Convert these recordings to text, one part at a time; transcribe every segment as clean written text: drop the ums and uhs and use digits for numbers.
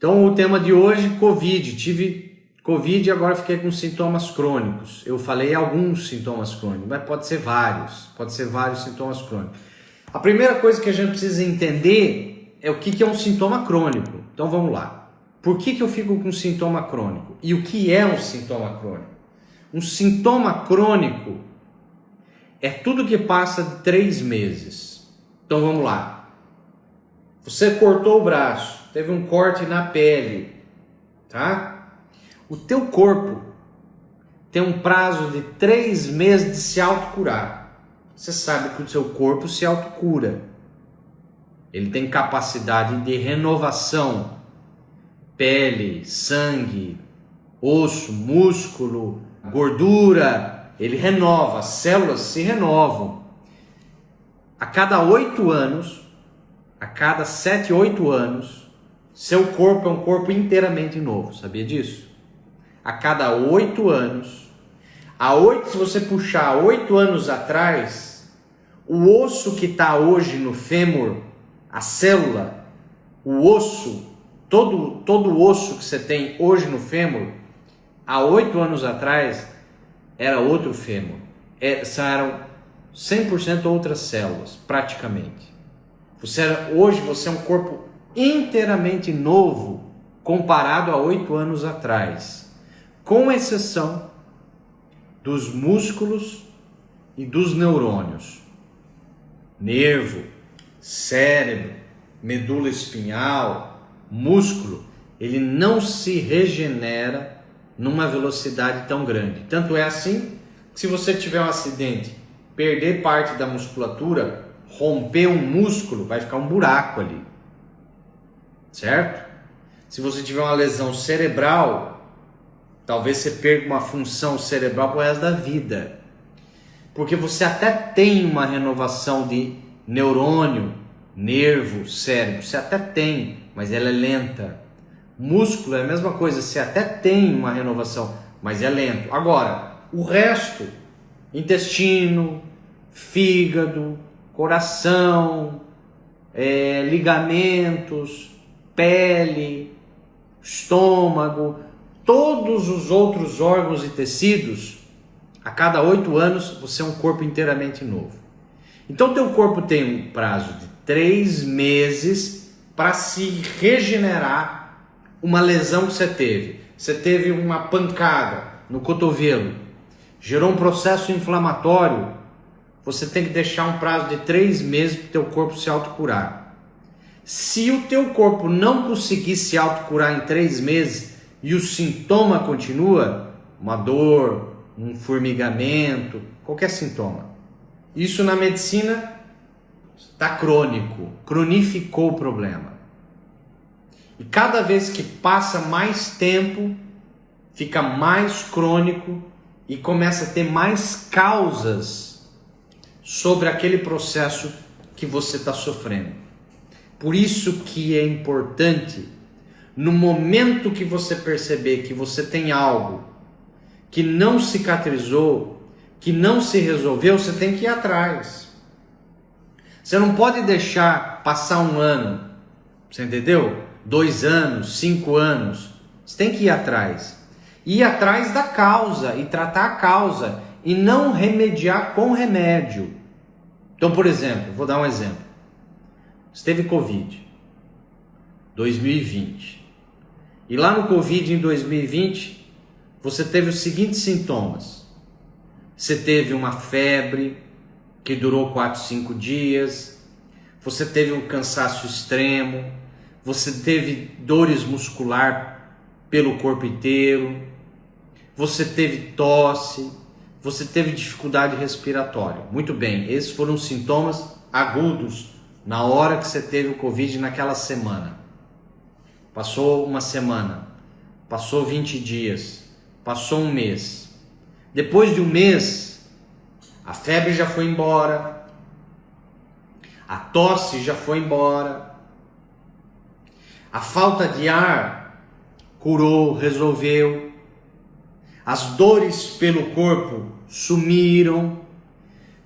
Então o tema de hoje, Covid. Tive Covid e agora fiquei com sintomas crônicos. Eu falei alguns sintomas crônicos, mas pode ser vários sintomas crônicos. A primeira coisa que a gente precisa entender é o que é um sintoma crônico. Então vamos lá. Por que eu fico com sintoma crônico? E o que é um sintoma crônico? Um sintoma crônico é tudo que passa de 3 meses. Então vamos lá. Você cortou o braço, teve um corte na pele, tá? O teu corpo tem um prazo de 3 meses de se autocurar. Você sabe que o seu corpo se autocura. Ele tem capacidade de renovação. Pele, sangue, osso, músculo, gordura, ele renova, as células se renovam. A cada 8 anos, a cada 7, 8 anos, seu corpo é um corpo inteiramente novo, sabia disso? A cada 8 anos, se você puxar 8 anos atrás, o osso que está hoje no fêmur, a célula, o osso, todo o osso que você tem hoje no fêmur, há 8 anos atrás, era outro fêmur. Eram 100% outras células, praticamente. Hoje você é um corpo inteiramente novo comparado a 8 anos atrás, com exceção dos músculos e dos neurônios. Nervo, cérebro, medula espinhal, músculo, ele não se regenera numa velocidade tão grande. Tanto é assim que se você tiver um acidente, perder parte da musculatura, romper um músculo, vai ficar um buraco ali, certo? Se você tiver uma lesão cerebral, talvez você perca uma função cerebral pro resto da vida, porque você até tem uma renovação de neurônio, nervo, cérebro, você até tem, mas ela é lenta. Músculo é a mesma coisa, você até tem uma renovação, mas é lento. Agora, o resto, intestino, fígado, coração, ligamentos, pele, estômago, todos os outros órgãos e tecidos, a cada 8 anos você é um corpo inteiramente novo. Então teu corpo tem um prazo de 3 meses para se regenerar uma lesão que você teve. Você teve uma pancada no cotovelo, gerou um processo inflamatório, você tem que deixar um prazo de 3 meses para o teu corpo se autocurar. Se o teu corpo não conseguir se autocurar em 3 meses e o sintoma continua, uma dor, um formigamento, qualquer sintoma, isso na medicina está crônico, cronificou o problema. E cada vez que passa mais tempo, fica mais crônico e começa a ter mais causas sobre aquele processo que você está sofrendo. Por isso que é importante, no momento que você perceber que você tem algo que não cicatrizou, que não se resolveu, você tem que ir atrás. Você não pode deixar passar 1 ano, você entendeu? 2 anos, 5 anos, você tem que ir atrás. Ir atrás da causa e tratar a causa e não remediar com remédio. Então, por exemplo, vou dar um exemplo. Você teve Covid 2020 e lá no Covid em 2020 você teve os seguintes sintomas. Você teve uma febre que durou 4, 5 dias, você teve um cansaço extremo, você teve dores muscular pelo corpo inteiro, você teve tosse, você teve dificuldade respiratória. Muito bem, esses foram sintomas agudos na hora que você teve o Covid naquela semana. Passou uma semana, passou 20 dias, passou 1 mês. Depois de 1 mês, a febre já foi embora, a tosse já foi embora, a falta de ar curou, resolveu, as dores pelo corpo sumiram,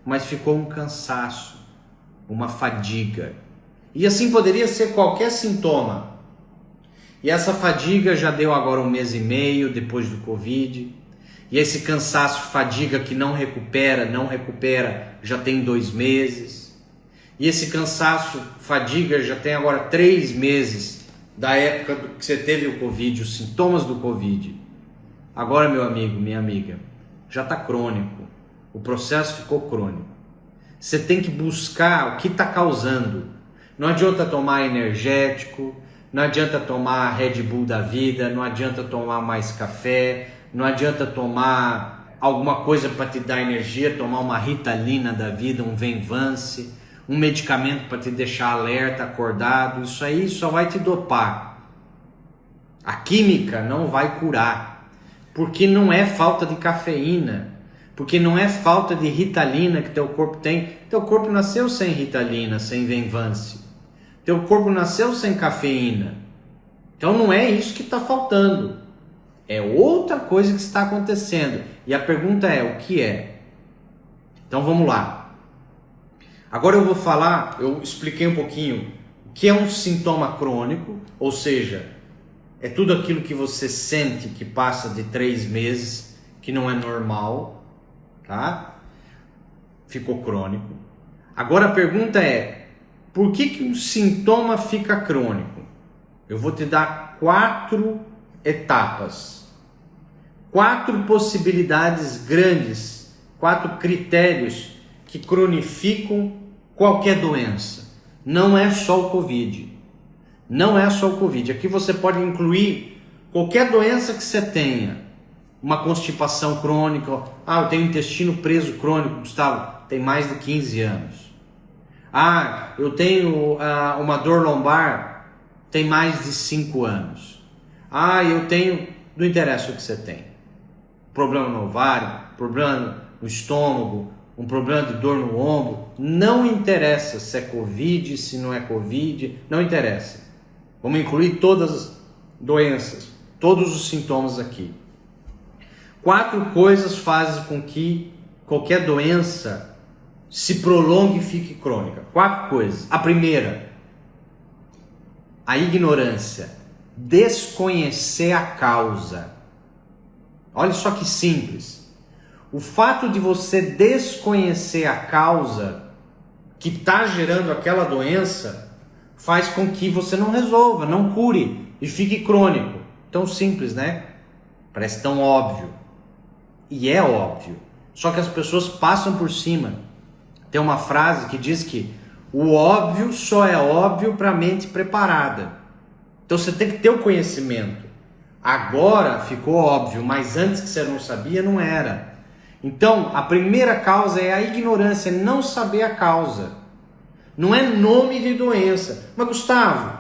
mas ficou um cansaço, uma fadiga. E assim poderia ser qualquer sintoma. E essa fadiga já deu agora 1 mês e meio depois do Covid. E esse cansaço, fadiga que não recupera, já tem 2 meses. E esse cansaço, fadiga, já tem agora 3 meses da época que você teve o Covid, os sintomas do Covid. Agora, meu amigo, minha amiga, já está crônico. O processo ficou crônico. Você tem que buscar o que está causando. Não adianta tomar energético, não adianta tomar Red Bull da vida, não adianta tomar mais café, não adianta tomar alguma coisa para te dar energia, tomar uma Ritalina da vida, um Venvance, um medicamento para te deixar alerta, acordado. Isso aí só vai te dopar. A química não vai curar, porque não é falta de cafeína, porque não é falta de Ritalina que teu corpo tem. Teu corpo nasceu sem Ritalina, sem Venvance. Teu corpo nasceu sem cafeína. Então não é isso que está faltando. É outra coisa que está acontecendo. E a pergunta é, o que é? Então vamos lá. Agora eu vou falar, eu expliquei um pouquinho o que é um sintoma crônico, ou seja, é tudo aquilo que você sente que passa de 3 meses, que não é normal, tá? Ficou crônico. Agora a pergunta é, por que um sintoma fica crônico? Eu vou te dar 4 etapas, 4 possibilidades grandes, 4 critérios que cronificam qualquer doença. Não é só o Covid. Não é só o Covid. Aqui você pode incluir qualquer doença que você tenha. Uma constipação crônica. Eu tenho intestino preso crônico, Gustavo. Tem mais de 15 anos. Eu tenho uma dor lombar. Tem mais de 5 anos. Eu tenho... Não interessa o que você tem. Problema no ovário, problema no estômago, um problema de dor no ombro. Não interessa se é Covid, se não é Covid. Não interessa. Vamos incluir todas as doenças, todos os sintomas aqui. 4 coisas fazem com que qualquer doença se prolongue e fique crônica. 4 coisas. A primeira, a ignorância. Desconhecer a causa. Olha só que simples. O fato de você desconhecer a causa que está gerando aquela doença faz com que você não resolva, não cure e fique crônico. Tão simples, né? Parece tão óbvio. E é óbvio. Só que as pessoas passam por cima. Tem uma frase que diz que o óbvio só é óbvio para a mente preparada. Então você tem que ter o conhecimento. Agora ficou óbvio, mas antes que você não sabia, não era. Então, a primeira causa é a ignorância, não saber a causa. Não é nome de doença. Mas Gustavo,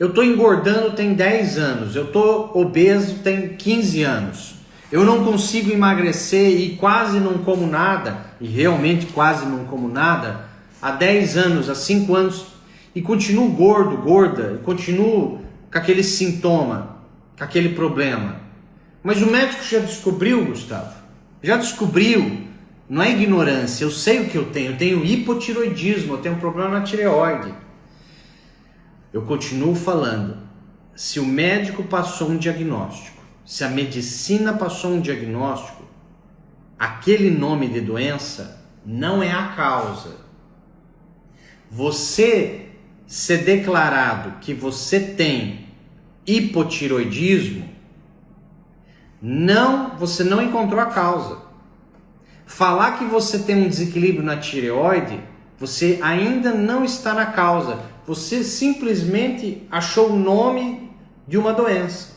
eu estou engordando tem 10 anos, eu estou obeso tem 15 anos. Eu não consigo emagrecer e quase não como nada, e realmente quase não como nada, há 10 anos, há 5 anos, e continuo gordo, gorda, e continuo com aquele sintoma, com aquele problema. Mas o médico já descobriu, Gustavo, já descobriu, não é ignorância, eu sei o que eu tenho hipotiroidismo, eu tenho um problema na tireoide. Eu continuo falando, se o médico passou um diagnóstico, se a medicina passou um diagnóstico, aquele nome de doença não é a causa. Você ser declarado que você tem hipotiroidismo, você não encontrou a causa. Falar que você tem um desequilíbrio na tireoide, você ainda não está na causa. Você simplesmente achou o nome de uma doença.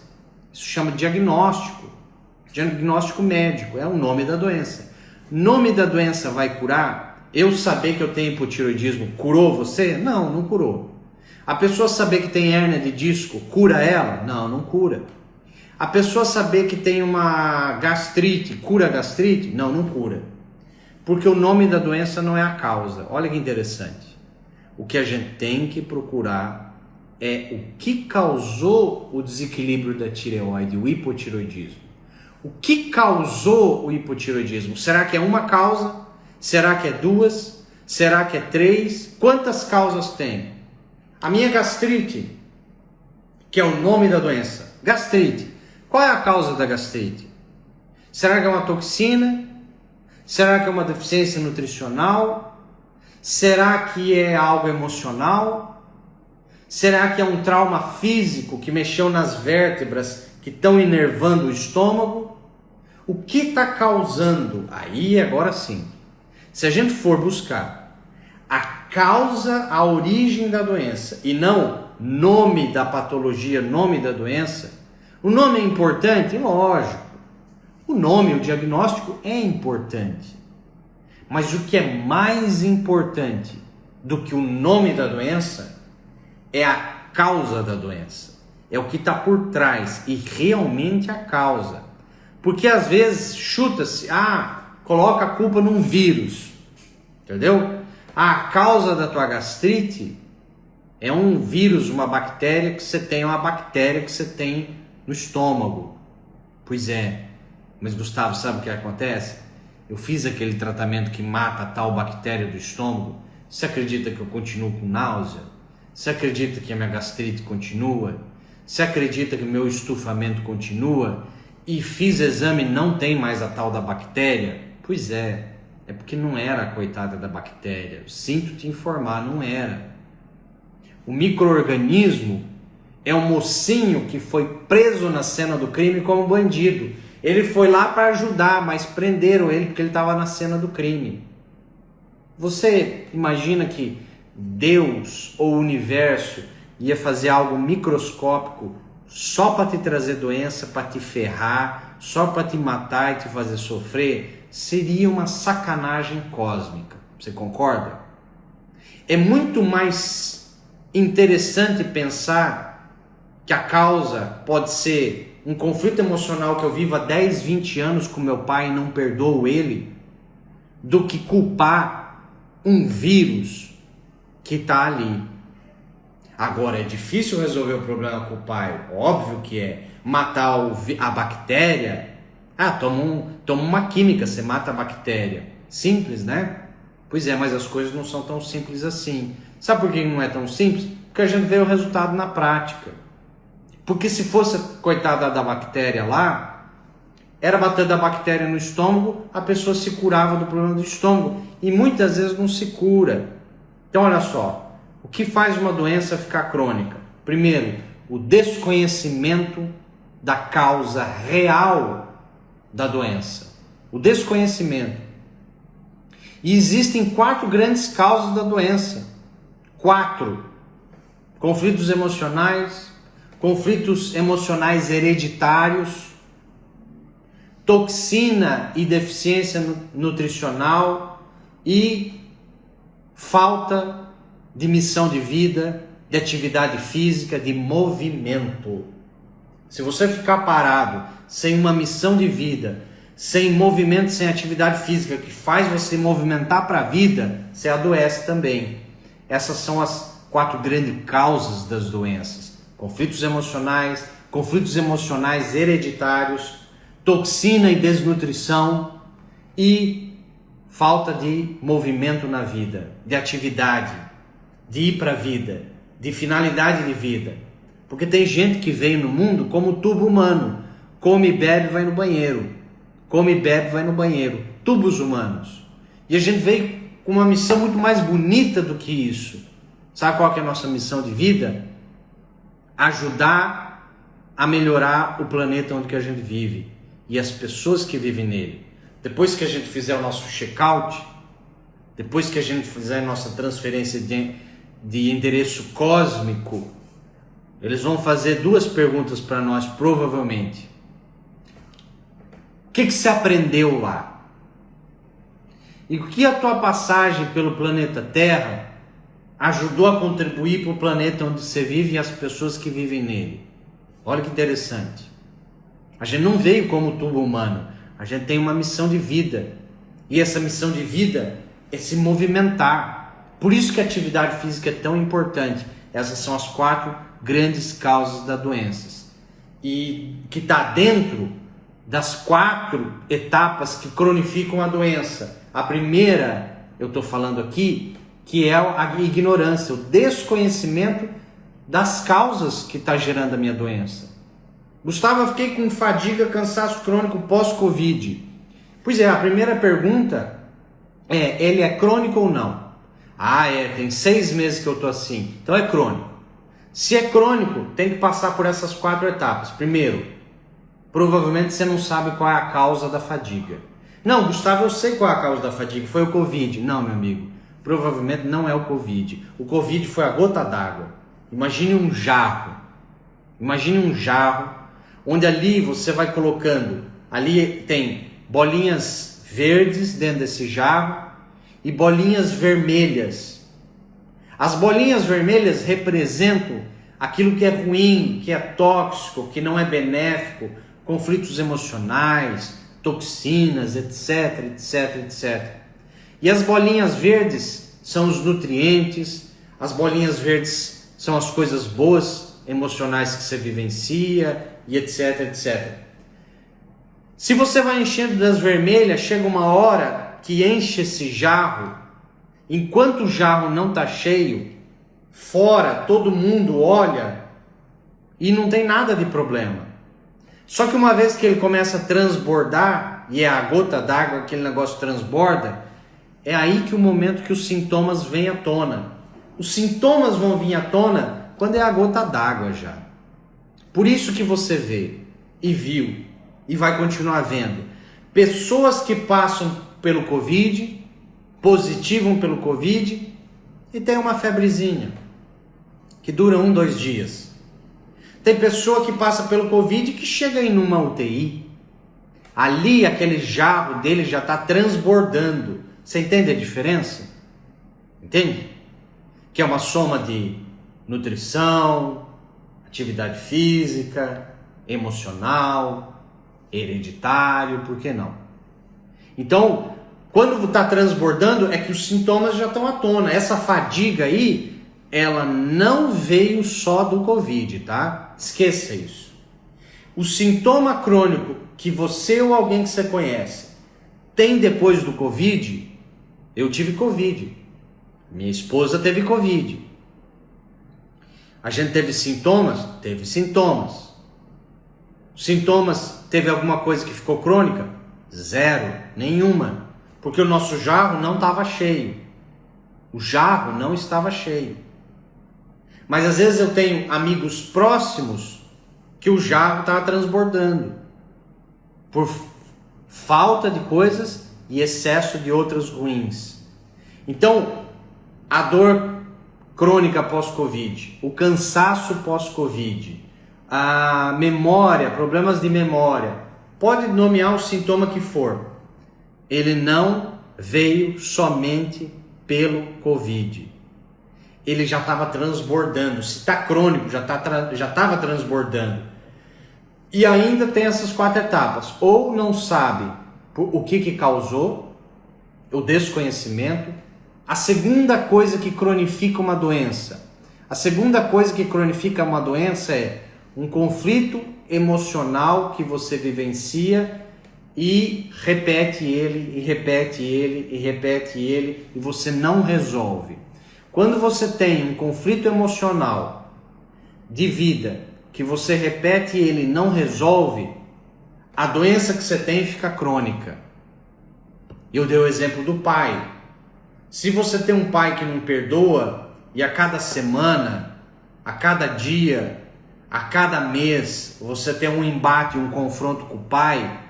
Isso chama diagnóstico. Diagnóstico médico, é o nome da doença. Nome da doença vai curar? Eu saber que eu tenho hipotiroidismo curou você? Não, não curou. A pessoa saber que tem hérnia de disco cura ela? Não, não cura. A pessoa saber que tem uma gastrite cura a gastrite? Não, não cura. Porque o nome da doença não é a causa. Olha que interessante. O que a gente tem que procurar é o que causou o desequilíbrio da tireoide, o hipotiroidismo. O que causou o hipotiroidismo? Será que é uma causa? Será que é 2? Será que é 3? Quantas causas tem? A minha gastrite, que é o nome da doença. Gastrite. Qual é a causa da gastrite? Será que é uma toxina? Será que é uma deficiência nutricional? Será que é algo emocional? Será que é um trauma físico que mexeu nas vértebras que estão inervando o estômago? O que está causando? Aí, agora sim, se a gente for buscar a causa, a origem da doença e não nome da patologia, nome da doença, o nome é importante? Lógico. O nome, o diagnóstico é importante. Mas o que é mais importante do que o nome da doença é a causa da doença. É o que está por trás e realmente a causa. Porque às vezes chuta-se, coloca a culpa num vírus. Entendeu? A causa da tua gastrite é um vírus, uma bactéria que você tem, no estômago. Pois é. Mas Gustavo, sabe o que acontece? Eu fiz aquele tratamento que mata a tal bactéria do estômago. Você acredita que eu continuo com náusea? Você acredita que a minha gastrite continua? Você acredita que o meu estufamento continua? E fiz exame e não tem mais a tal da bactéria? Pois é. É porque não era a coitada da bactéria. Eu sinto te informar, não era. O micro-organismo é um mocinho que foi preso na cena do crime como bandido. Ele foi lá para ajudar, mas prenderam ele porque ele estava na cena do crime. Você imagina que Deus ou o universo ia fazer algo microscópico só para te trazer doença, para te ferrar, só para te matar e te fazer sofrer? Seria uma sacanagem cósmica. Você concorda? É muito mais interessante pensar que a causa pode ser um conflito emocional que eu vivo há 10, 20 anos com meu pai e não perdoo ele, do que culpar um vírus que está ali. Agora, é difícil resolver o problema com o pai, óbvio que é. Matar a bactéria, toma uma química, você mata a bactéria. Simples, né? Pois é, mas as coisas não são tão simples assim. Sabe por que não é tão simples? Porque a gente vê o resultado na prática. Porque se fosse coitada da bactéria lá, era batendo a bactéria no estômago, a pessoa se curava do problema do estômago. E muitas vezes não se cura. Então olha só, o que faz uma doença ficar crônica? Primeiro, o desconhecimento da causa real da doença. O desconhecimento. E existem 4 grandes causas da doença. 4. Conflitos emocionais hereditários, toxina e deficiência nutricional e falta de missão de vida, de atividade física, de movimento. Se você ficar parado, sem uma missão de vida, sem movimento, sem atividade física que faz você movimentar para a vida, você adoece também. Essas são as 4 grandes causas das doenças. Conflitos emocionais hereditários, toxina e desnutrição e falta de movimento na vida, de atividade, de ir para a vida, de finalidade de vida. Porque tem gente que veio no mundo como tubo humano, come e bebe, vai no banheiro, come e bebe, vai no banheiro, tubos humanos. E a gente veio com uma missão muito mais bonita do que isso. Sabe qual que é a nossa missão de vida? Ajudar a melhorar o planeta onde que a gente vive e as pessoas que vivem nele. Depois que a gente fizer o nosso check-out, depois que a gente fizer a nossa transferência de endereço cósmico, eles vão fazer 2 perguntas para nós, provavelmente. O que você aprendeu lá? E o que a tua passagem pelo planeta Terra ajudou a contribuir para o planeta onde você vive e as pessoas que vivem nele? Olha que interessante. A gente não veio como tubo humano. A gente tem uma missão de vida. E essa missão de vida é se movimentar. Por isso que a atividade física é tão importante. Essas são as 4 grandes causas das doenças. E que está dentro das 4 etapas que cronificam a doença. A primeira, eu estou falando aqui, que é a ignorância, o desconhecimento das causas que está gerando a minha doença. Gustavo, eu fiquei com fadiga, cansaço crônico pós-Covid. Pois é, a primeira pergunta é, ele é crônico ou não? Ah, tem 6 meses que eu tô assim, então é crônico. Se é crônico, tem que passar por essas 4 etapas. Primeiro, provavelmente você não sabe qual é a causa da fadiga. Não, Gustavo, eu sei qual é a causa da fadiga, foi o Covid. Não, meu amigo, provavelmente não é o Covid. O Covid foi a gota d'água. Imagine um jarro. Imagine um jarro onde ali você vai colocando, ali tem bolinhas verdes dentro desse jarro e bolinhas vermelhas. As bolinhas vermelhas representam aquilo que é ruim, que é tóxico, que não é benéfico, conflitos emocionais, toxinas, etc, etc, etc. E as bolinhas verdes são os nutrientes, as bolinhas verdes são as coisas boas, emocionais que você vivencia, e etc, etc. Se você vai enchendo das vermelhas, chega uma hora que enche esse jarro, enquanto o jarro não está cheio, fora todo mundo olha e não tem nada de problema. Só que uma vez que ele começa a transbordar, e é a gota d'água, aquele negócio transborda, é aí que o momento que os sintomas vêm à tona. Os sintomas vão vir à tona quando é a gota d'água já. Por isso que você vê, e viu, e vai continuar vendo, pessoas que passam pelo Covid, positivam pelo Covid, e tem uma febrezinha, que dura 1, 2 dias. Tem pessoa que passa pelo Covid que chega em uma UTI. Ali, aquele jarro dele já está transbordando. Você entende a diferença? Entende? Que é uma soma de nutrição, atividade física, emocional, hereditário, por que não? Então, quando está transbordando, é que os sintomas já estão à tona. Essa fadiga aí, ela não veio só do Covid, tá? Esqueça isso. O sintoma crônico que você ou alguém que você conhece tem depois do Covid, eu tive Covid, minha esposa teve Covid. A gente teve sintomas? Teve sintomas. Sintomas, teve alguma coisa que ficou crônica? Zero, nenhuma. Porque o nosso jarro não estava cheio. O jarro não estava cheio. Mas às vezes eu tenho amigos próximos que o jarro estava transbordando. Por falta de coisas e excesso de outras ruins. Então, a dor crônica pós-Covid, o cansaço pós-Covid, a memória, problemas de memória, pode nomear o sintoma que for. Ele não veio somente pelo Covid. Ele já estava transbordando. Se está crônico, já estava transbordando. E ainda tem essas 4 etapas. Ou não sabe o que causou, o desconhecimento. A segunda coisa que cronifica uma doença. A segunda coisa que cronifica uma doença é um conflito emocional que você vivencia e repete ele, e repete ele, e repete ele, e você não resolve. Quando você tem um conflito emocional de vida que você repete ele e não resolve, a doença que você tem fica crônica. Eu dei o exemplo do pai. Se você tem um pai que não perdoa e a cada semana, a cada dia, a cada mês, você tem um embate, um confronto com o pai,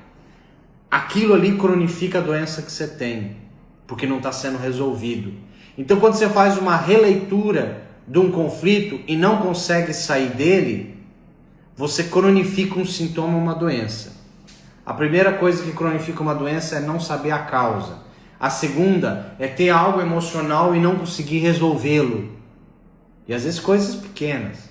aquilo ali cronifica a doença que você tem, porque não está sendo resolvido. Então, quando você faz uma releitura de um conflito e não consegue sair dele, você cronifica um sintoma, uma doença. A primeira coisa que cronifica uma doença é não saber a causa. A segunda é ter algo emocional e não conseguir resolvê-lo. E às vezes coisas pequenas.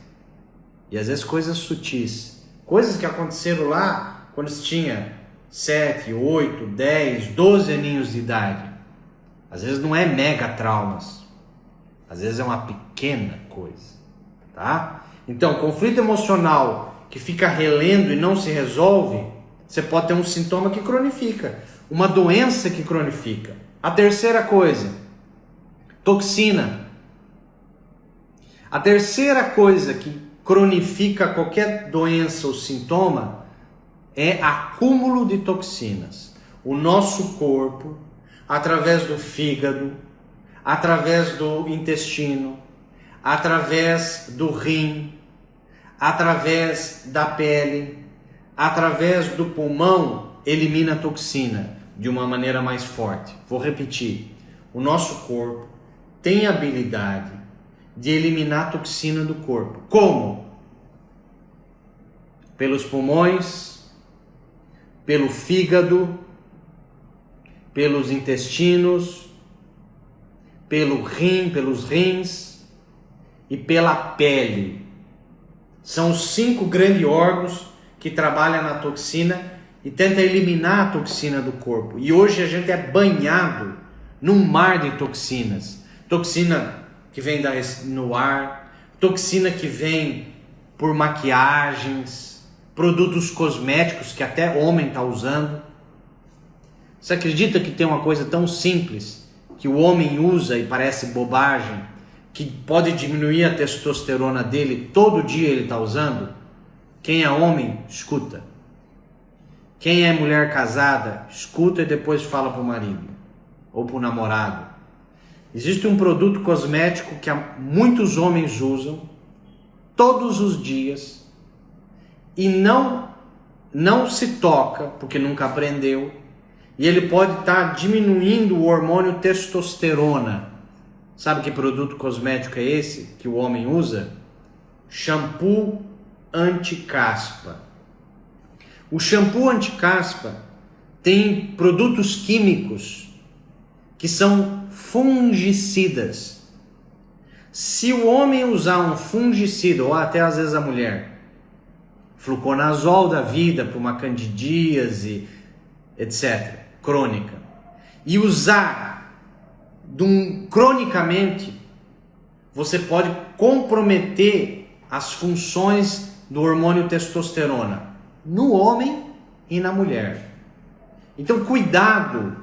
E às vezes coisas sutis. Coisas que aconteceram lá quando você tinha 7, 8, 10, 12 aninhos de idade. Às vezes não é mega traumas. Às vezes é uma pequena coisa. Tá? Então, conflito emocional que fica relendo e não se resolve, você pode ter um sintoma que cronifica. Uma doença que cronifica. A terceira coisa, toxina. A terceira coisa que cronifica qualquer doença ou sintoma é acúmulo de toxinas. O nosso corpo, através do fígado, através do intestino, através do rim, através da pele, através do pulmão, elimina toxina de uma maneira mais forte. Vou repetir. O nosso corpo tem a habilidade de eliminar toxina do corpo. Como? Pelos pulmões, pelo fígado, pelos intestinos, pelos rins e pela pele. São os 5 grandes órgãos que trabalham na toxina e tentam eliminar a toxina do corpo. E hoje a gente é banhado num mar de toxinas. Toxina que vem no ar, toxina que vem por maquiagens, produtos cosméticos que até homem está usando. Você acredita que tem uma coisa tão simples que o homem usa e parece bobagem, que pode diminuir a testosterona dele, todo dia ele está usando? Quem é homem, escuta. Quem é mulher casada, escuta e depois fala para o marido ou para o namorado. Existe um produto cosmético que muitos homens usam todos os dias e não se toca, porque nunca aprendeu, e ele pode estar diminuindo o hormônio testosterona. Sabe que produto cosmético é esse que o homem usa? Shampoo anti-caspa. O shampoo anti-caspa tem produtos químicos que são fungicidas. Se o homem usar um fungicida, ou até às vezes a mulher, fluconazol da vida para uma candidíase, etc., crônica, e usar cronicamente, você pode comprometer as funções do hormônio testosterona no homem e na mulher. Então cuidado,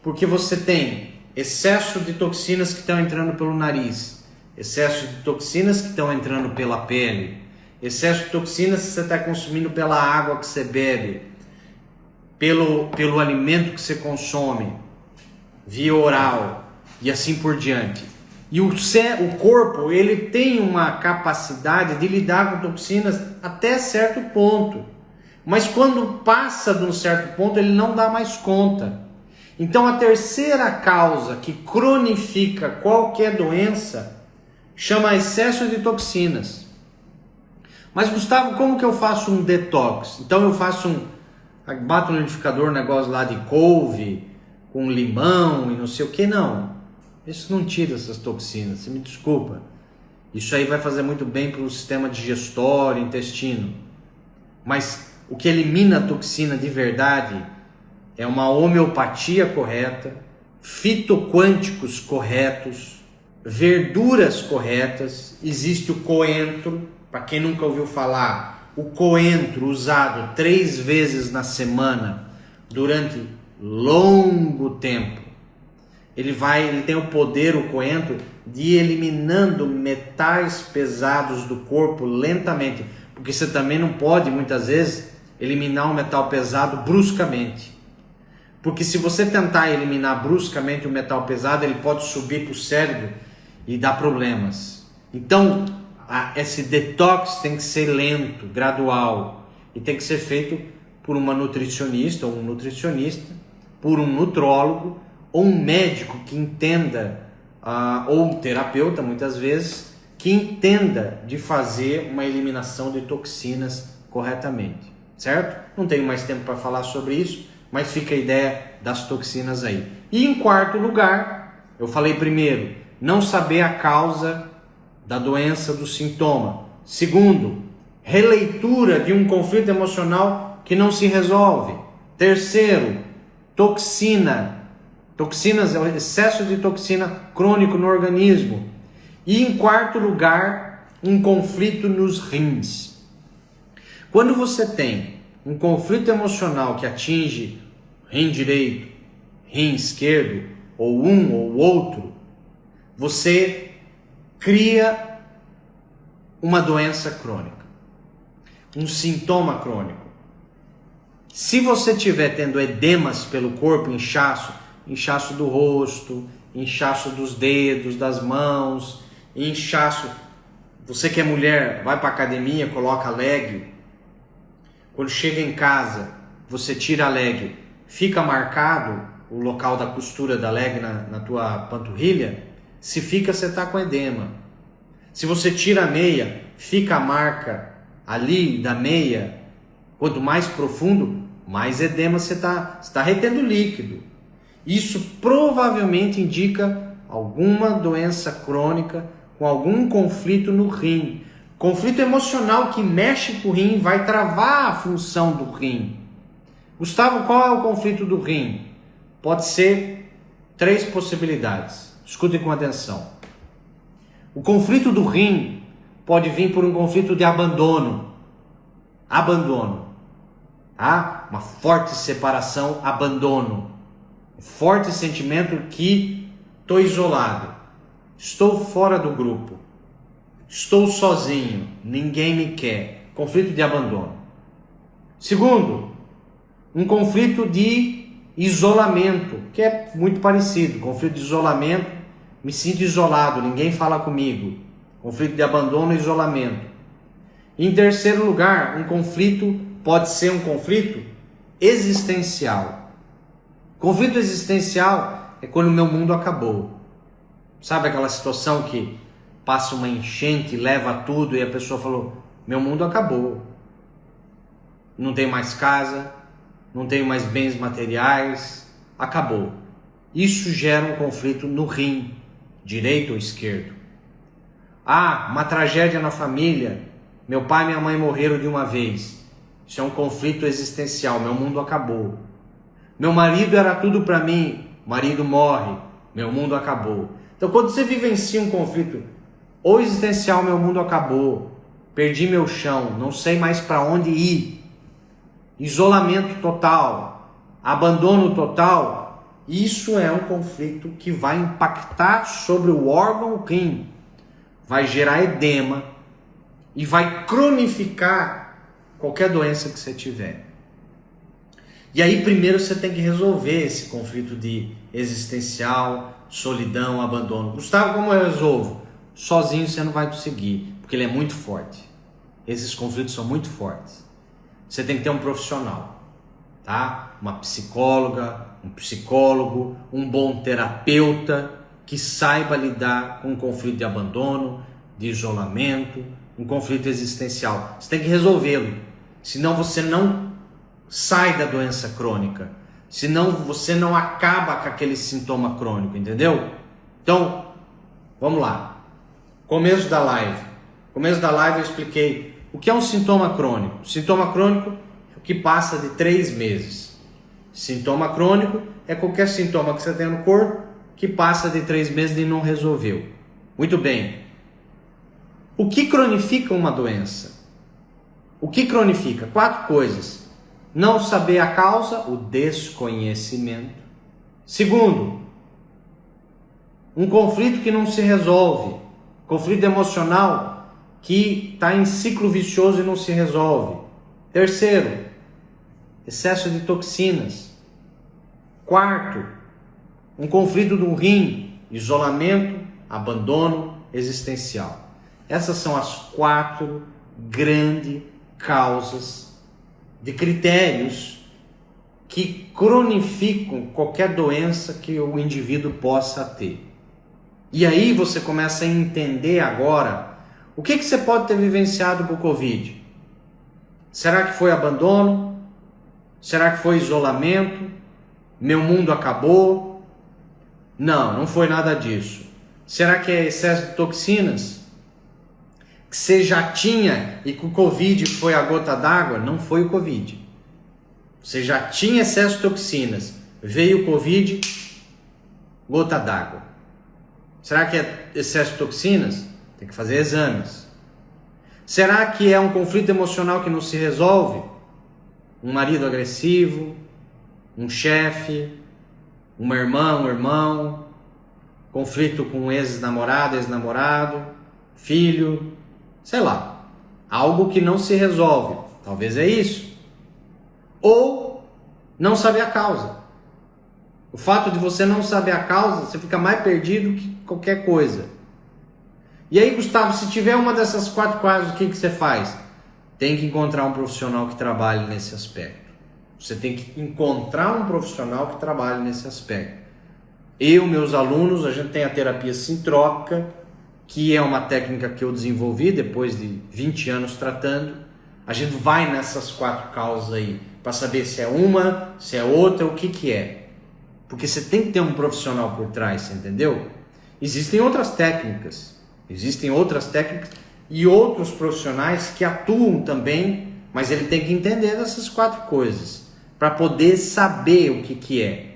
porque você tem excesso de toxinas que estão entrando pelo nariz, excesso de toxinas que estão entrando pela pele, excesso de toxinas que você está consumindo pela água que você bebe, pelo alimento que você consome, via oral e assim por diante. E o corpo, ele tem uma capacidade de lidar com toxinas até certo ponto. Mas quando passa de um certo ponto, ele não dá mais conta. Então a terceira causa que cronifica qualquer doença chama excesso de toxinas. Mas Gustavo, como que eu faço um detox? Então eu bato no liquidificador um negócio lá de couve, com limão e não sei o que, não. Isso não tira essas toxinas, você me desculpa. Isso aí vai fazer muito bem para o sistema digestório, intestino. Mas o que elimina a toxina de verdade é uma homeopatia correta, fitoquânticos corretos, verduras corretas. Existe o coentro, para quem nunca ouviu falar, o coentro usado 3 vezes na semana durante longo tempo. Ele tem o poder, o coentro, de ir eliminando metais pesados do corpo lentamente, porque você também não pode muitas vezes eliminar um metal pesado bruscamente, porque se você tentar eliminar bruscamente o metal pesado, ele pode subir para o cérebro e dar problemas. Então esse detox tem que ser lento, gradual, e tem que ser feito por uma nutricionista ou um nutricionista, por um nutrólogo ou um médico que entenda, ou um terapeuta muitas vezes, que entenda de fazer uma eliminação de toxinas corretamente, certo? Não tenho mais tempo para falar sobre isso, mas fica a ideia das toxinas aí. E em quarto lugar, eu falei primeiro, não saber a causa da doença, do sintoma. Segundo, releitura de um conflito emocional que não se resolve. Terceiro, toxinas, excesso de toxina crônico no organismo. E em quarto lugar, um conflito nos rins. Quando você tem um conflito emocional que atinge rim direito, rim esquerdo, ou um ou outro, você cria uma doença crônica, um sintoma crônico. Se você estiver tendo edemas pelo corpo, inchaço do rosto, inchaço dos dedos, das mãos, inchaço. Você que é mulher, vai para academia, coloca leg. Quando chega em casa, você tira a leg, fica marcado o local da costura da leg na tua panturrilha. Se fica, você está com edema. Se você tira a meia, fica a marca ali da meia. Quanto mais profundo, mais edema você está retendo líquido. Isso provavelmente indica alguma doença crônica com algum conflito no rim. Conflito emocional que mexe com o rim, vai travar a função do rim. Gustavo, qual é o conflito do rim? Pode ser 3 possibilidades. Escutem com atenção. O conflito do rim pode vir por um conflito de abandono. Abandono. Tá? Uma forte separação, abandono. Um forte sentimento que estou isolado. Estou fora do grupo. Estou sozinho. Ninguém me quer. Conflito de abandono. Segundo, um conflito de isolamento, que é muito parecido. Conflito de isolamento, me sinto isolado, ninguém fala comigo. Conflito de abandono e isolamento. Em terceiro lugar, um conflito pode ser um conflito existencial. Conflito existencial é quando o meu mundo acabou. Sabe aquela situação que passa uma enchente, leva tudo e a pessoa falou, meu mundo acabou. Não tenho mais casa, não tenho mais bens materiais, acabou. Isso gera um conflito no rim, direito ou esquerdo. Ah, uma tragédia na família, meu pai e minha mãe morreram de uma vez. Isso é um conflito existencial, meu mundo acabou. Meu marido era tudo para mim, o marido morre, meu mundo acabou. Então quando você vivencia um conflito ou existencial, meu mundo acabou, perdi meu chão, não sei mais para onde ir, isolamento total, abandono total, isso é um conflito que vai impactar sobre o órgão rim, vai gerar edema e vai cronificar qualquer doença que você tiver. E aí primeiro você tem que resolver esse conflito de existencial, solidão, abandono. Gustavo, como eu resolvo? Sozinho você não vai conseguir, porque ele é muito forte. Esses conflitos são muito fortes. Você tem que ter um profissional, tá? Uma psicóloga, um psicólogo, um bom terapeuta que saiba lidar com um conflito de abandono, de isolamento, um conflito existencial. Você tem que resolvê-lo, senão você não sai da doença crônica, senão você não acaba com aquele sintoma crônico, entendeu? Então, vamos lá. Começo da live. Começo da live eu expliquei o que é um sintoma crônico. Sintoma crônico é o que passa de 3 meses. Sintoma crônico é qualquer sintoma que você tem no corpo que passa de 3 meses e não resolveu. Muito bem. O que cronifica uma doença? O que cronifica? 4 coisas. Não saber a causa, o desconhecimento. Segundo, um conflito que não se resolve. Conflito emocional que está em ciclo vicioso e não se resolve. Terceiro, excesso de toxinas. Quarto, um conflito do rim, isolamento, abandono existencial. Essas são as 4 grandes causas de critérios que cronificam qualquer doença que o indivíduo possa ter. E aí você começa a entender agora o que você pode ter vivenciado com o Covid. Será que foi abandono? Será que foi isolamento? Meu mundo acabou? Não, não foi nada disso. Será que é excesso de toxinas? Que você já tinha e com o Covid foi a gota d'água? Não foi o Covid. Você já tinha excesso de toxinas, veio o Covid, gota d'água. Será que é excesso de toxinas? Tem que fazer exames. Será que é um conflito emocional que não se resolve? Um marido agressivo, um chefe, uma irmã, um irmão, conflito com ex-namorado, ex-namorado, filho, sei lá, algo que não se resolve, talvez é isso. Ou não saber a causa. O fato de você não saber a causa, você fica mais perdido que qualquer coisa. E aí, Gustavo, se tiver uma dessas 4 causas, o que você faz? Tem que encontrar um profissional que trabalhe nesse aspecto. Você tem que encontrar um profissional que trabalhe nesse aspecto. Eu, meus alunos, a gente tem a terapia sintrópica, que é uma técnica que eu desenvolvi depois de 20 anos tratando. A gente vai nessas 4 causas aí, para saber se é uma, se é outra, o que é. Porque você tem que ter um profissional por trás, você entendeu? Existem outras técnicas e outros profissionais que atuam também, mas ele tem que entender dessas 4 coisas para poder saber o que é.